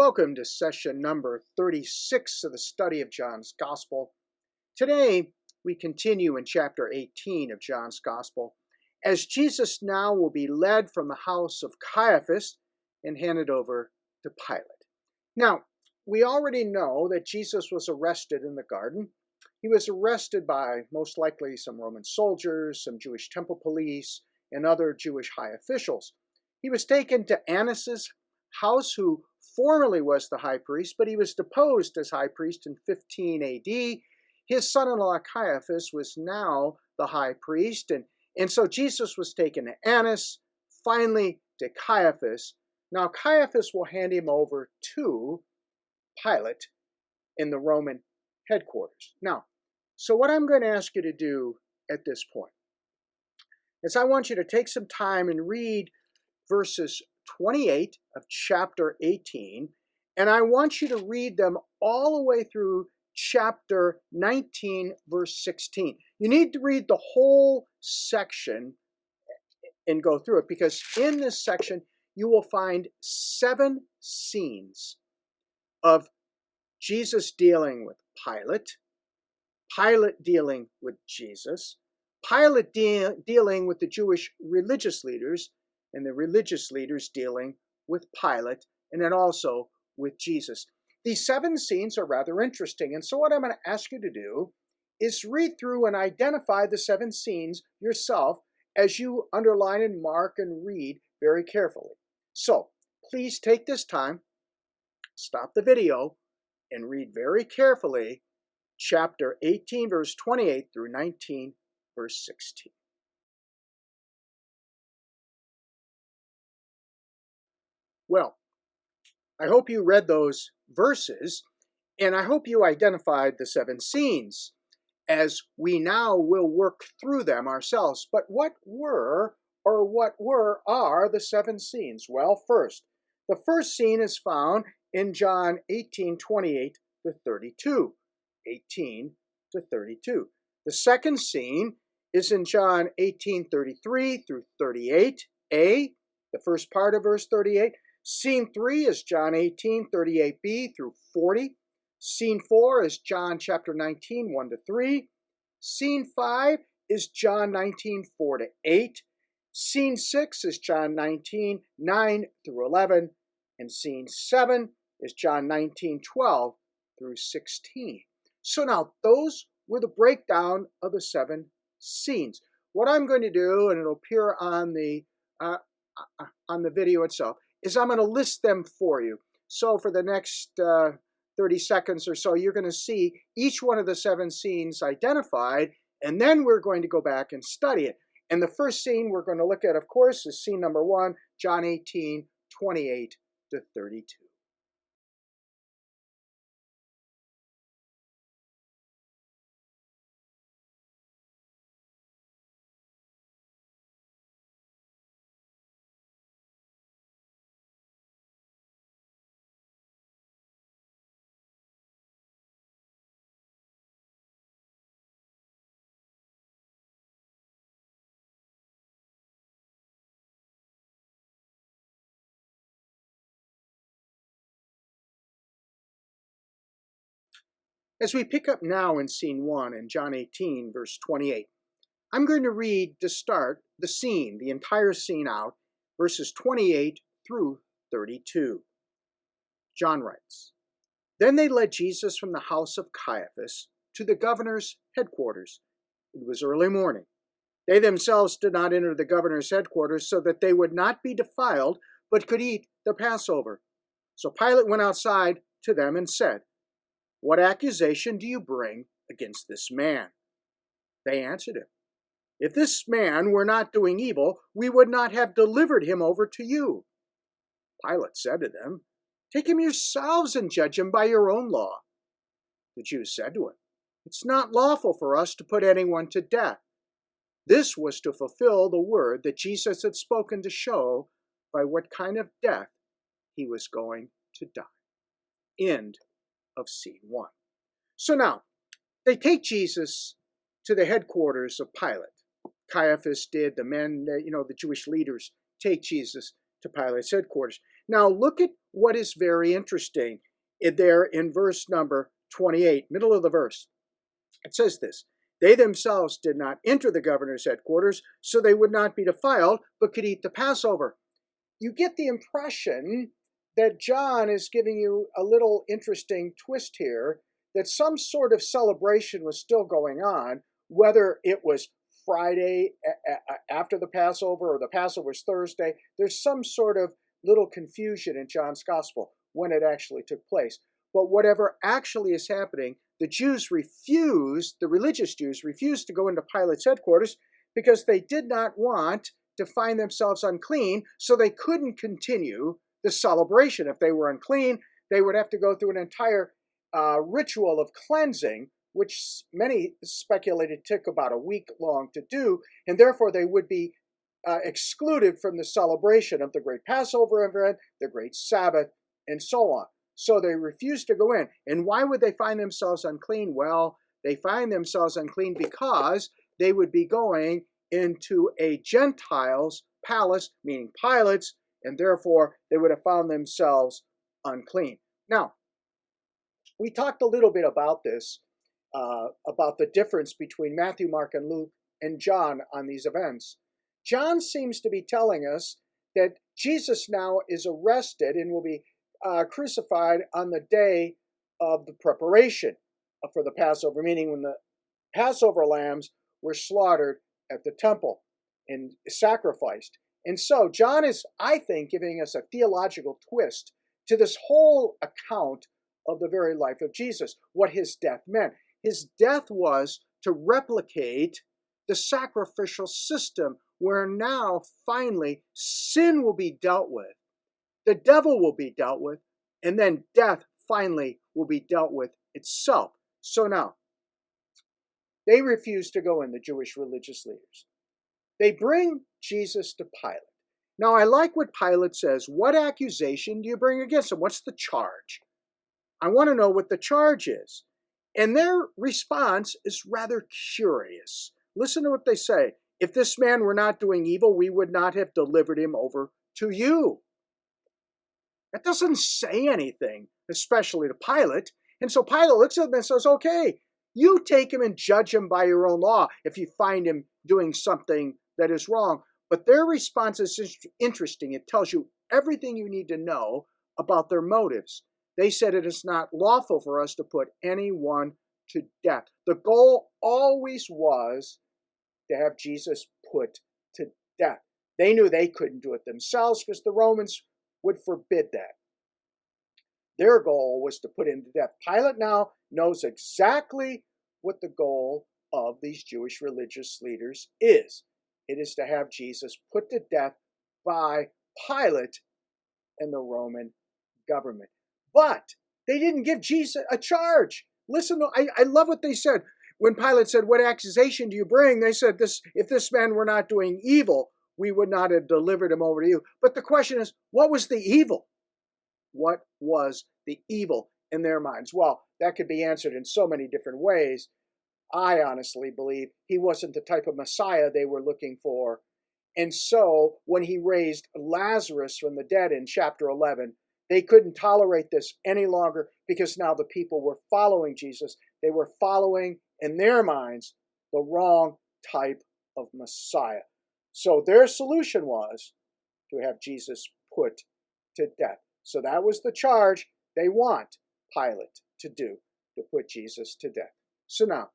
Welcome to session number 36 of the study of John's Gospel. Today, we continue in chapter 18 of John's Gospel, as Jesus now will be led from the house of Caiaphas and handed over to Pilate. Now, we already know that Jesus was arrested in the garden. He was arrested by most likely some Roman soldiers, some Jewish temple police, and other Jewish high officials. He was taken to Annas' house, who formerly was the high priest, but he was deposed as high priest in 15 AD. His son-in-law Caiaphas was now the high priest, and so Jesus was taken to Annas, finally to Caiaphas. Now Caiaphas will hand him over to Pilate in the Roman headquarters. Now, so what I'm going to ask you to do at this point is I want you to take some time and read verses 28 of chapter 18, and I want you to read them all the way through chapter 19, verse 16. You need to read the whole section and go through it, because in this section you will find 7 scenes of Jesus dealing with Pilate, Pilate dealing with Jesus, Pilate dealing with the Jewish religious leaders, and the religious leaders dealing with Pilate, and then also with Jesus. These 7 scenes are rather interesting, and so what I'm going to ask you to do is read through and identify the 7 scenes yourself as you underline and mark and read very carefully. So, please take this time, stop the video, and read very carefully chapter 18, verse 28 through 19, verse 16. Well, I hope you read those verses, and I hope you identified the 7 scenes, as we now will work through them ourselves. But what are the 7 scenes? Well, first, the first scene is found in John 18:28 to 32. 18 to 32. The second scene is in John 18:33 through 38a, the first part of verse 38. Scene 3 is John 18:38b through 40. Scene 4 is John chapter 19, 1 to 3. Scene 5 is John 19, 4 to 8. Scene 6 is John 19, 9 through 11. And scene 7 is John 19, 12 through 16. So now, those were the breakdown of the 7 scenes. What I'm going to do, and it'll appear on the video itself, is I'm going to list them for you. So for the next 30 seconds or so, you're going to see each one of the 7 scenes identified, and then we're going to go back and study it. And the first scene we're going to look at, of course, is scene number 1, John 18:28 to 32. As we pick up now in scene 1 in John 18, verse 28, I'm going to read to start the scene, the entire scene out, verses 28 through 32. John writes, "Then they led Jesus from the house of Caiaphas to the governor's headquarters. It was early morning. They themselves did not enter the governor's headquarters so that they would not be defiled, but could eat the Passover. So Pilate went outside to them and said, 'What accusation do you bring against this man?' They answered him, 'If this man were not doing evil, we would not have delivered him over to you.' Pilate said to them, 'Take him yourselves and judge him by your own law.' The Jews said to him, 'It's not lawful for us to put anyone to death.' This was to fulfill the word that Jesus had spoken, to show by what kind of death he was going to die." End of scene 1. So now, they take Jesus to the headquarters of Pilate. Caiaphas did, the men, the Jewish leaders take Jesus to Pilate's headquarters. Now look at what is very interesting there in verse number 28, middle of the verse. It says this: they themselves did not enter the governor's headquarters, so they would not be defiled, but could eat the Passover. You get the impression that John is giving you a little interesting twist here, that some sort of celebration was still going on, whether it was Friday after the Passover or the Passover was Thursday. There's some sort of little confusion in John's gospel when it actually took place. But whatever actually is happening, the religious Jews refused to go into Pilate's headquarters because they did not want to find themselves unclean, so they couldn't continue the celebration. If they were unclean, they would have to go through an entire ritual of cleansing, which many speculated took about a week long to do, and therefore they would be excluded from the celebration of the great Passover event, the great Sabbath, and so on. So they refused to go in. And why would they find themselves unclean? Well, they find themselves unclean because they would be going into a Gentile's palace, meaning Pilate's, and therefore they would have found themselves unclean. Now, we talked a little bit about this, about the difference between Matthew, Mark, and Luke, and John on these events. John seems to be telling us that Jesus now is arrested and will be crucified on the day of the preparation for the Passover, meaning when the Passover lambs were slaughtered at the temple and sacrificed. And so John is, I think, giving us a theological twist to this whole account of the very life of Jesus, what his death meant. His death was to replicate the sacrificial system where now finally sin will be dealt with, the devil will be dealt with, and then death finally will be dealt with itself. So now, they refuse to go in, the Jewish religious leaders. They bring Jesus to Pilate. Now, I like what Pilate says. What accusation do you bring against him? What's the charge? I want to know what the charge is. And their response is rather curious. Listen to what they say. If this man were not doing evil, we would not have delivered him over to you. That doesn't say anything, especially to Pilate. And so Pilate looks at them and says, okay, you take him and judge him by your own law if you find him doing something that is wrong. But their response is interesting. It tells you everything you need to know about their motives. They said it is not lawful for us to put anyone to death. The goal always was to have Jesus put to death. They knew they couldn't do it themselves because the Romans would forbid that. Their goal was to put him to death. Pilate now knows exactly what the goal of these Jewish religious leaders is. It is to have Jesus put to death by Pilate and the Roman government. But they didn't give Jesus a charge. Listen, I love what they said. When Pilate said, what accusation do you bring? They said, if this man were not doing evil, we would not have delivered him over to you. But the question is, what was the evil? What was the evil in their minds? Well, that could be answered in so many different ways. I honestly believe he wasn't the type of Messiah they were looking for. And so when he raised Lazarus from the dead in chapter 11, they couldn't tolerate this any longer because now the people were following Jesus. They were following, in their minds, the wrong type of Messiah. So their solution was to have Jesus put to death. So that was the charge they want Pilate to do, to put Jesus to death. So now,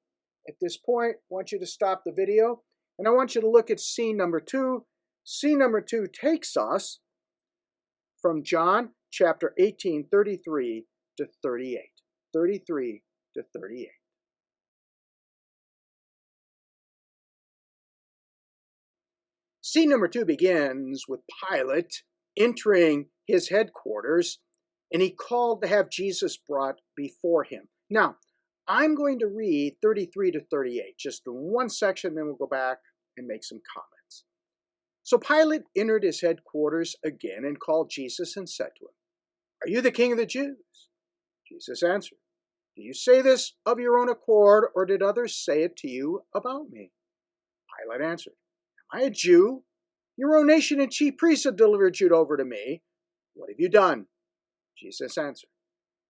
at this point, I want you to stop the video, and I want you to look at scene number 2. Scene number 2 takes us from John chapter 18, 33 to 38. 33 to 38. Scene number 2 begins with Pilate entering his headquarters, and he called to have Jesus brought before him. Now, I'm going to read 33 to 38, just in one section, then we'll go back and make some comments. So Pilate entered his headquarters again and called Jesus and said to him, "Are you the king of the Jews?" Jesus answered, "Do you say this of your own accord, or did others say it to you about me?" Pilate answered, "Am I a Jew? Your own nation and chief priests have delivered you over to me. What have you done? Jesus answered,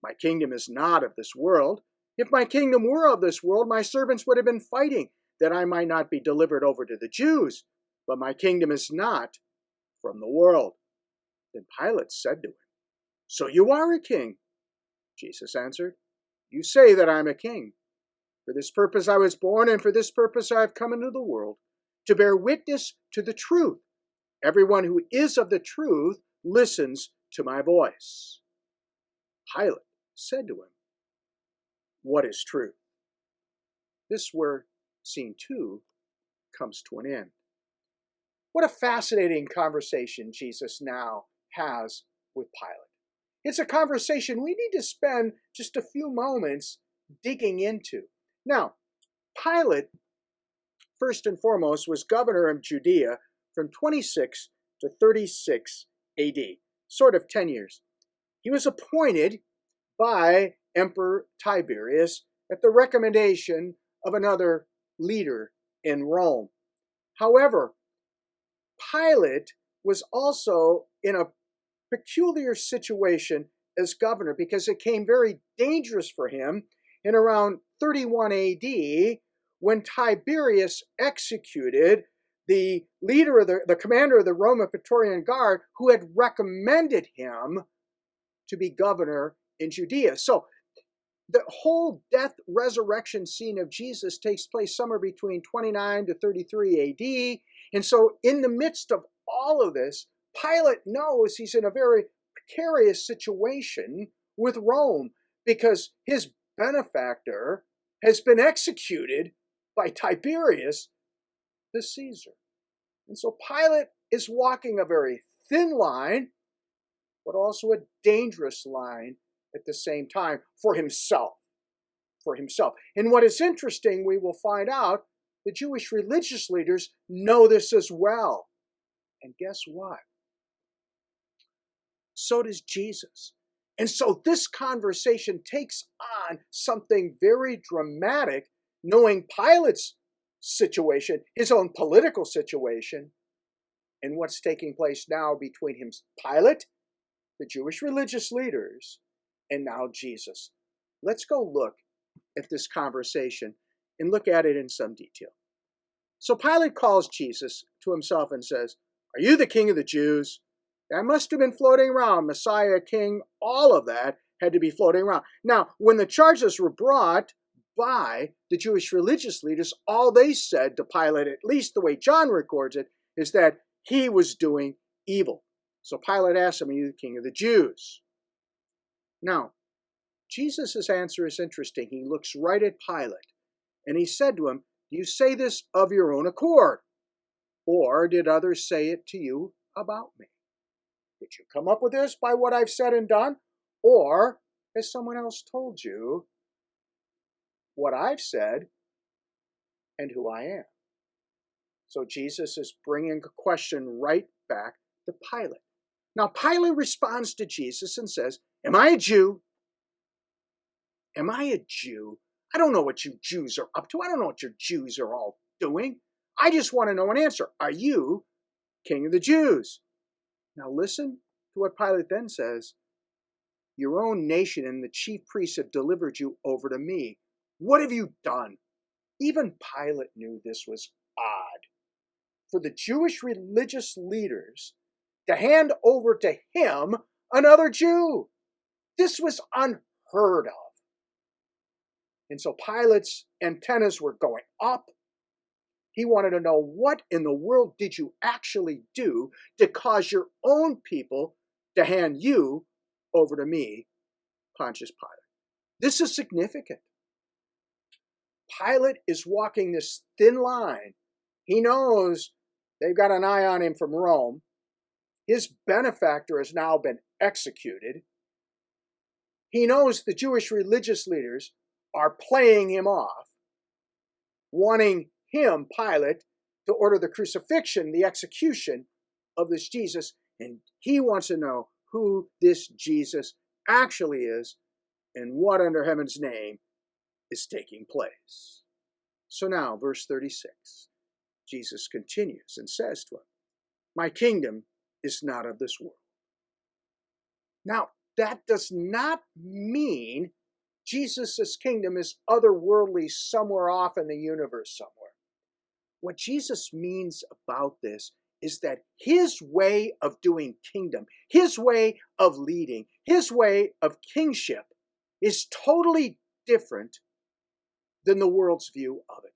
My kingdom is not of this world. If my kingdom were of this world, my servants would have been fighting that I might not be delivered over to the Jews. But my kingdom is not from the world. Then Pilate said to him, So you are a king? Jesus answered, You say that I am a king. For this purpose I was born, and for this purpose I have come into the world, to bear witness to the truth. Everyone who is of the truth listens to my voice. Pilate said to him, What is truth? This where scene 2 comes to an end. What a fascinating conversation Jesus now has with Pilate. It's a conversation we need to spend just a few moments digging into. Now, Pilate, first and foremost, was governor of Judea from 26 to 36 AD, sort of 10 years. He was appointed by Emperor Tiberius at the recommendation of another leader in Rome. However, Pilate was also in a peculiar situation as governor because it became very dangerous for him in around 31 AD when Tiberius executed the leader of the commander of the Roman Praetorian Guard who had recommended him to be governor in Judea. So the whole death resurrection scene of Jesus takes place somewhere between 29 to 33 AD. And so in the midst of all of this, Pilate knows he's in a very precarious situation with Rome because his benefactor has been executed by Tiberius the Caesar. And so Pilate is walking a very thin line, but also a dangerous line at the same time for himself. And what is interesting, we will find out, the Jewish religious leaders know this as well. And guess what? So does Jesus. And so this conversation takes on something very dramatic, knowing Pilate's situation, his own political situation, and what's taking place now between him, Pilate, the Jewish religious leaders, and now Jesus. Let's go look at this conversation and look at it in some detail. So Pilate calls Jesus to himself and says, Are you the king of the Jews? That must have been floating around. Messiah, king, all of that had to be floating around. Now, when the charges were brought by the Jewish religious leaders, all they said to Pilate, at least the way John records it, is that he was doing evil. So Pilate asked him, Are you the king of the Jews? Now, Jesus' answer is interesting. He looks right at Pilate, and he said to him, Do you say this of your own accord? Or did others say it to you about me? Did you come up with this by what I've said and done? Or has someone else told you what I've said and who I am? So Jesus is bringing a question right back to Pilate. Now Pilate responds to Jesus and says, Am I a Jew? Am I a Jew? I don't know what you Jews are up to. I don't know what your Jews are all doing. I just want to know an answer. Are you king of the Jews? Now listen to what Pilate then says. Your own nation and the chief priests have delivered you over to me. What have you done? Even Pilate knew this was odd. For the Jewish religious leaders to hand over to him another Jew. This was unheard of. And so Pilate's antennas were going up. He wanted to know, what in the world did you actually do to cause your own people to hand you over to me, Pontius Pilate? This is significant. Pilate is walking this thin line. He knows they've got an eye on him from Rome. His benefactor has now been executed. He knows the Jewish religious leaders are playing him off, wanting him, Pilate, to order the crucifixion, the execution of this Jesus. And he wants to know who this Jesus actually is and what under heaven's name is taking place. So now, verse 36, Jesus continues and says to him, My kingdom is not of this world. Now, that does not mean Jesus' kingdom is otherworldly somewhere off in the universe somewhere. What Jesus means about this is that his way of doing kingdom, his way of leading, his way of kingship is totally different than the world's view of it.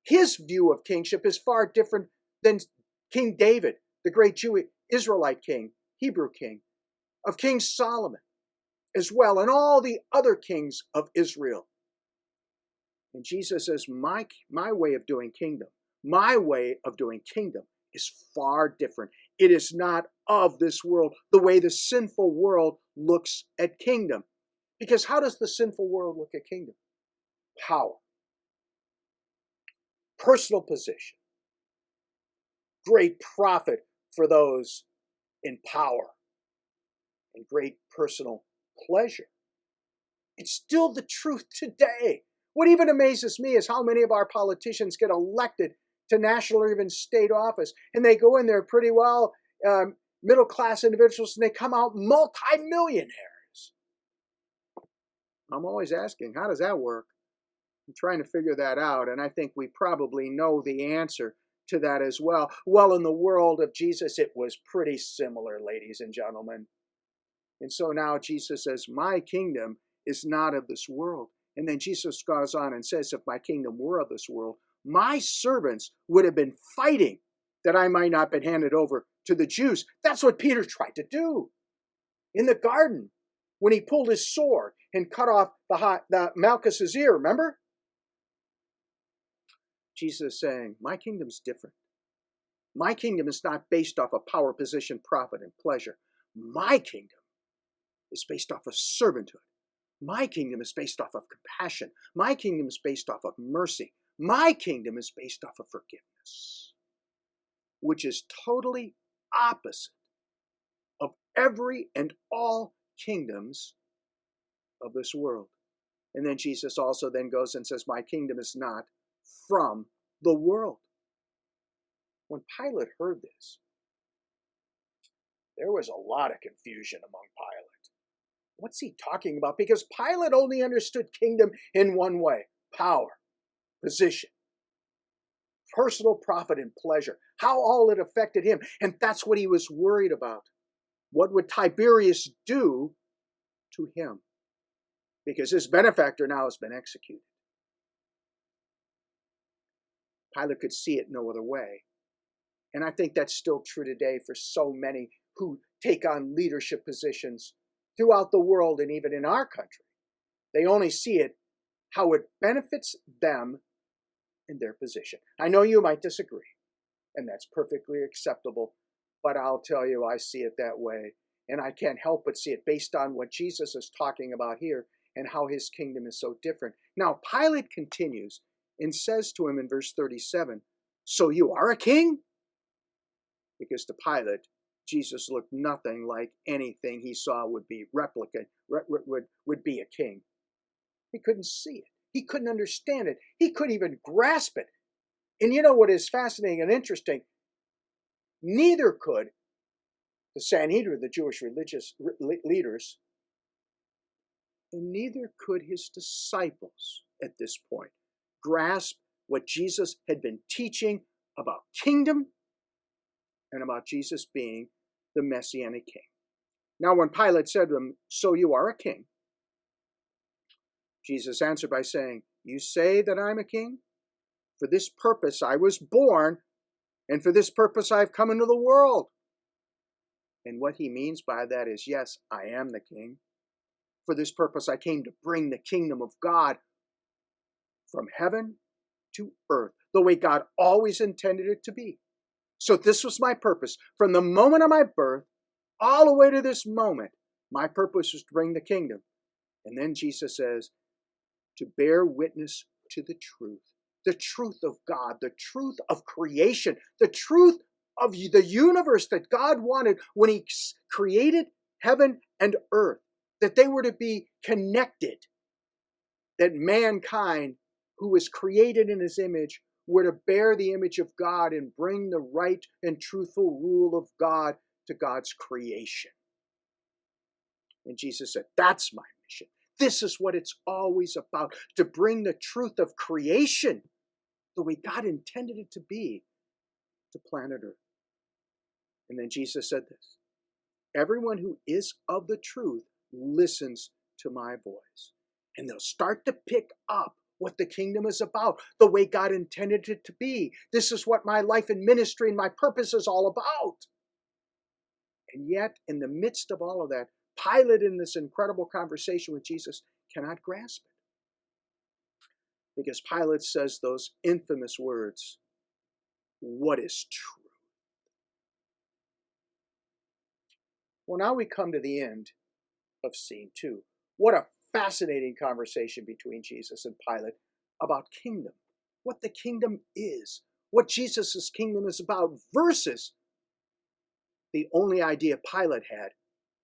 His view of kingship is far different than King David, the great Jewish Israelite king, Hebrew king, of King Solomon as well, and all the other kings of Israel. And Jesus says, my way of doing kingdom, my way of doing kingdom is far different. It is not of this world, the way the sinful world looks at kingdom. Because how does the sinful world look at kingdom? Power, personal position, great profit for those in power, and great personal pleasure. It's still the truth today. What even amazes me is how many of our politicians get elected to national or even state office, and they go in there pretty well, middle-class individuals, and they come out multimillionaires. I'm always asking, how does that work? I'm trying to figure that out, and I think we probably know the answer to that as well. Well, in the world of Jesus, it was pretty similar, ladies and gentlemen. And so now Jesus says, my kingdom is not of this world. And then Jesus goes on and says, if my kingdom were of this world, my servants would have been fighting that I might not have been handed over to the Jews. That's what Peter tried to do in the garden when he pulled his sword and cut off the Malchus's ear, remember? Jesus is saying, my kingdom's different. My kingdom is not based off of power, position, profit, and pleasure. My kingdom is based off of servanthood. My kingdom is based off of compassion. My kingdom is based off of mercy. My kingdom is based off of forgiveness, which is totally opposite of every and all kingdoms of this world. And then Jesus also then goes and says, my kingdom is not from the world. When Pilate heard this, there was a lot of confusion among Pilate. What's he talking about? Because Pilate only understood kingdom in one way: power, position, personal profit and pleasure, how all it affected him. And that's what he was worried about. What would Tiberius do to him? Because his benefactor now has been executed. Pilate could see it no other way. And I think that's still true today for so many who take on leadership positions throughout the world and even in our country. They only see it how it benefits them in their position. I know you might disagree, and that's perfectly acceptable, but I'll tell you, I see it that way, and I can't help but see it based on what Jesus is talking about here and how his kingdom is so different. Now, Pilate continues and says to him in verse 37, so you are a king? Because to Pilate, Jesus looked nothing like anything he saw would be would be a king. He couldn't see it. He couldn't understand it. He couldn't even grasp it. And you know what is fascinating and interesting? Neither could the Sanhedrin, the Jewish religious leaders, and neither could his disciples at this point grasp what Jesus had been teaching about kingdom and about Jesus being the Messianic king. Now, when Pilate said to him, so you are a king, Jesus answered by saying, you say that I'm a king? For this purpose I was born, and for this purpose I've come into the world. And what he means by that is, yes, I am the king. For this purpose I came to bring the kingdom of God from heaven to earth, the way God always intended it to be. So this was my purpose. From the moment of my birth, all the way to this moment, my purpose was to bring the kingdom. And then Jesus says, to bear witness to the truth of God, the truth of creation, the truth of the universe that God wanted when he created heaven and earth, that they were to be connected, that mankind, who was created in his image, were to bear the image of God and bring the right and truthful rule of God to God's creation. And Jesus said, that's my mission. This is what it's always about, to bring the truth of creation the way God intended it to be to planet Earth. And then Jesus said this, everyone who is of the truth listens to my voice. And they'll start to pick up what the kingdom is about, the way God intended it to be. This is what my life and ministry and my purpose is all about. And yet, in the midst of all of that, Pilate, in this incredible conversation with Jesus, cannot grasp it. Because Pilate says those infamous words, what is true? Well, now we come to the end of scene 2. What a fascinating conversation between Jesus and Pilate about kingdom, what the kingdom is, what Jesus' kingdom is about, versus the only idea Pilate had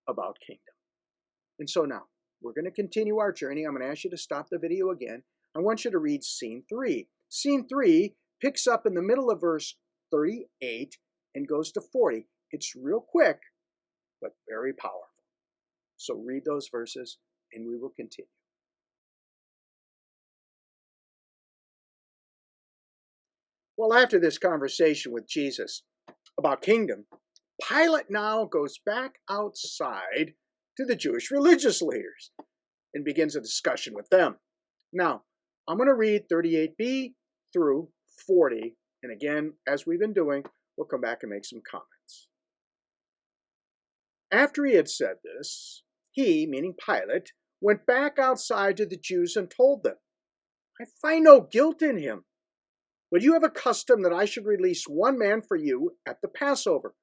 about kingdom. And so now, we're going to continue our journey. I'm going to ask you to stop the video again. I want you to read scene 3. Scene 3 picks up in the middle of verse 38 and goes to 40. It's real quick, but very powerful. So read those verses and we will continue. Well, after this conversation with Jesus about kingdom, Pilate now goes back outside to the Jewish religious leaders and begins a discussion with them. Now, I'm going to read 38b through 40, and again, as we've been doing, we'll come back and make some comments. After he had said this, he, meaning Pilate, went back outside to the Jews and told them, I find no guilt in him, but you have a custom that I should release one man for you at the Passover.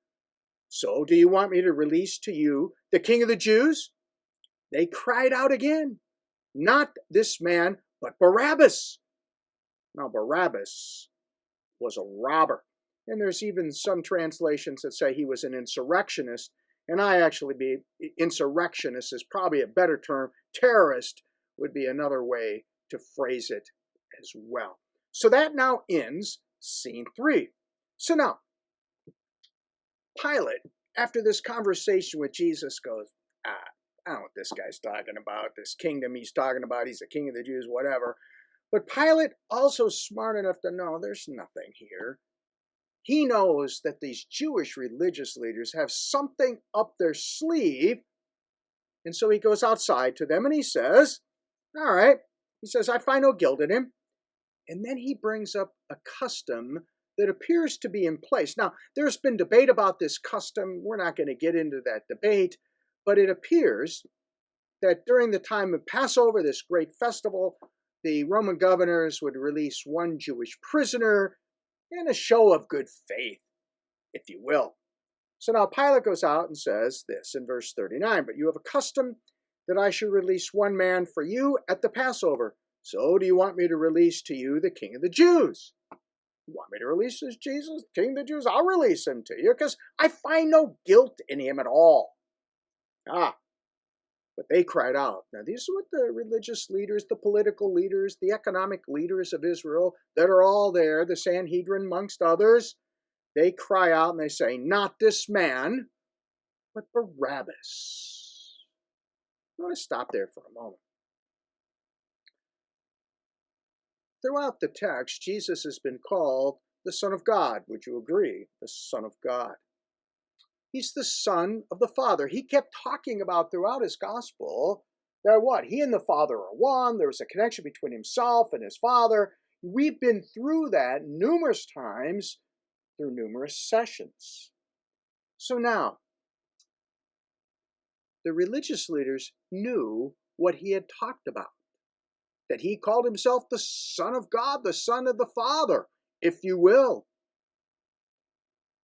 So do you want me to release to you the King of the Jews? They cried out again, not this man, but Barabbas. Now Barabbas was a robber, and there's even some translations that say he was an insurrectionist, and I actually believe insurrectionist is probably a better term. Terrorist would be another way to phrase it as well. So that now ends scene 3. So now, Pilate, after this conversation with Jesus, goes, I don't know what this guy's talking about, this kingdom he's talking about, he's the king of the Jews, whatever. But Pilate also smart enough to know there's nothing here. He knows that these Jewish religious leaders have something up their sleeve. And so he goes outside to them and he says, all right, he says, I find no guilt in him. And then he brings up a custom that appears to be in place. Now, there's been debate about this custom. We're not going to get into that debate, but it appears that during the time of Passover, this great festival, the Roman governors would release one Jewish prisoner in a show of good faith, if you will. So now Pilate goes out and says this in verse 39, but you have a custom that I should release one man for you at the Passover. So do you want me to release to you the King of the Jews? You want me to release this Jesus, King of the Jews? I'll release him to you because I find no guilt in him at all. But they cried out. Now, these are what the religious leaders, the political leaders, the economic leaders of Israel that are all there, the Sanhedrin amongst others, they cry out and they say, not this man, but Barabbas. I want to stop there for a moment. Throughout the text, Jesus has been called the Son of God. Would you agree? The Son of God. He's the Son of the Father. He kept talking about throughout his gospel that what? He and the Father are one. There was a connection between himself and his Father. We've been through that numerous times through numerous sessions. So now, the religious leaders knew what he had talked about. That he called himself the Son of God, the Son of the Father, if you will.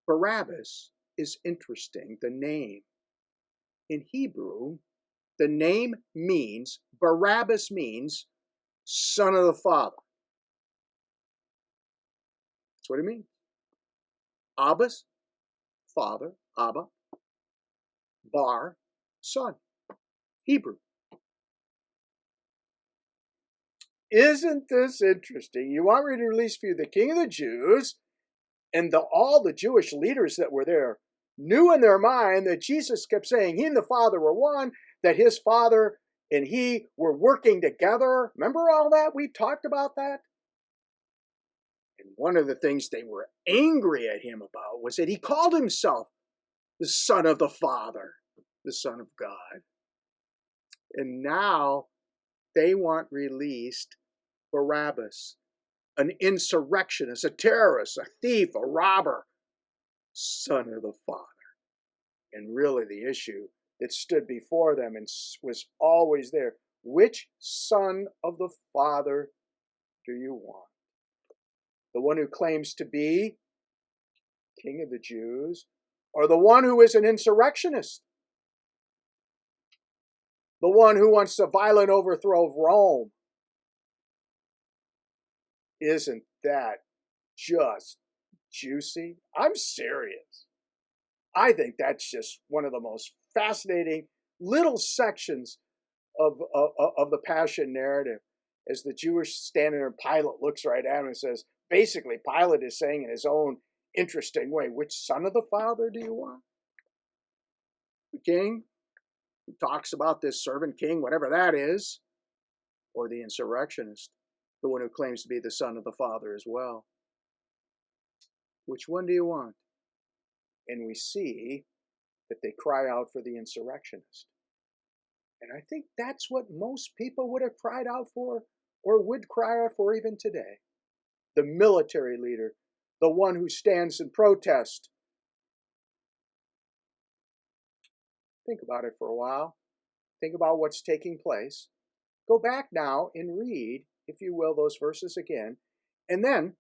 Barabbas is interesting, the name. In Hebrew, the name means, Barabbas means, Son of the Father. That's what it means. Abbas, Father, Abba, Bar, Son. Hebrew. Isn't this interesting? You want me to release for you the King of the Jews, and all the Jewish leaders that were there knew in their mind that Jesus kept saying he and the Father were one. that his father and he were working together. Remember all that? We talked about that. And one of the things they were angry at him about was that he called himself the Son of the Father, the Son of God. And now they want released Barabbas, an insurrectionist, a terrorist, a thief, a robber, Son of the Father. And really the issue that stood before them and was always there, which Son of the Father do you want? The one who claims to be King of the Jews, or the one who is an insurrectionist? The one who wants the violent overthrow of Rome? Isn't that just juicy? I'm serious. I think that's just one of the most fascinating little sections of the Passion narrative. As the Jewish standing there, Pilate looks right at him and says, basically, Pilate is saying in his own interesting way, which Son of the Father do you want? The king who talks about this servant king, whatever that is, or the insurrectionist, the one who claims to be the Son of the Father as well? Which one do you want? And we see that they cry out for the insurrectionist. And I think that's what most people would have cried out for, or would cry out for even today. The military leader, the one who stands in protest. Think about it for a while. Think about what's taking place. Go back now and read, if you will, those verses again. And then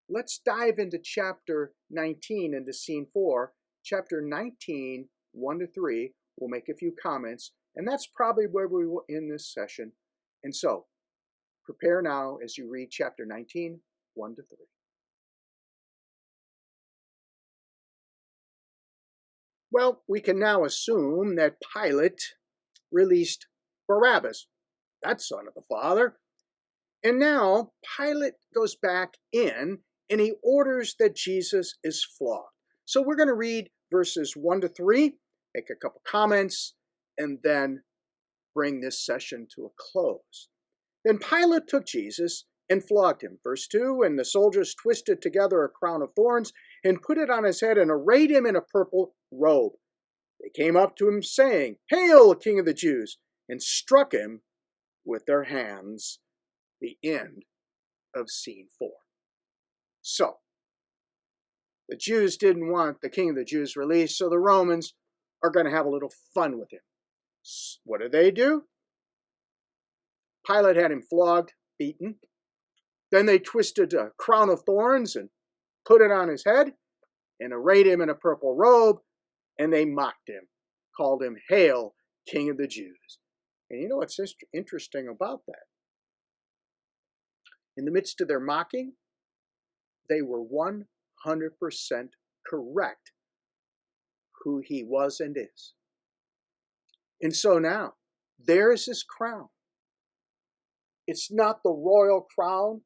let's dive into chapter 19, into scene 4. Chapter 19, 1 to 3. We'll make a few comments. And that's probably where we will end this session. And so, prepare now as you read chapter 19, 1 to 3. Well, we can now assume that Pilate released Barabbas, that Son of the Father. And now Pilate goes back in and he orders that Jesus is flogged. So we're going to read verses 1 to 3, make a couple comments, and then bring this session to a close. Then Pilate took Jesus and flogged him. Verse 2, and the soldiers twisted together a crown of thorns and put it on his head and arrayed him in a purple robe. They came up to him saying, "Hail, King of the Jews!" and struck him with their hands. The end of scene 4. So, the Jews didn't want the King of the Jews released, so the Romans are going to have a little fun with him. What do? Pilate had him flogged, beaten. Then they twisted a crown of thorns and put it on his head and arrayed him in a purple robe, and they mocked him, called him, "Hail, King of the Jews." And you know what's interesting about that? In the midst of their mocking, they were 100% correct who he was and is. And so now, there's his crown. It's not the royal crown,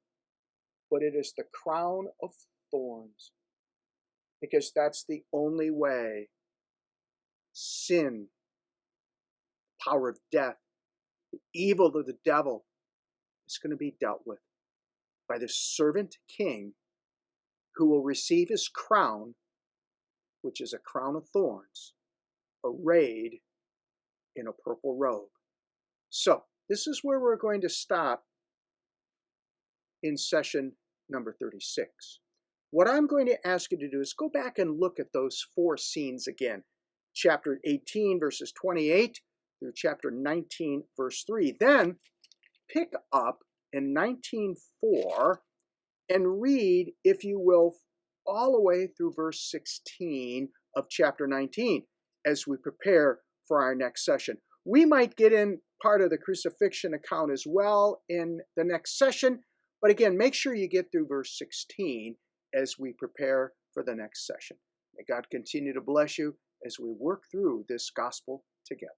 but it is the crown of thorns. Because that's the only way sin, power of death, the evil of the devil is going to be dealt with by the servant king who will receive his crown, which is a crown of thorns, arrayed in a purple robe. So, this is where we're going to stop in session number 36. What I'm going to ask you to do is go back and look at those 4 scenes again. Chapter 18, verses 28 through chapter 19, verse 3. Then pick up in 19:4 and read, if you will, all the way through verse 16 of chapter 19 as we prepare for our next session. We might get in part of the crucifixion account as well in the next session, but again, make sure you get through verse 16 as we prepare for the next session. May God continue to bless you as we work through this gospel together.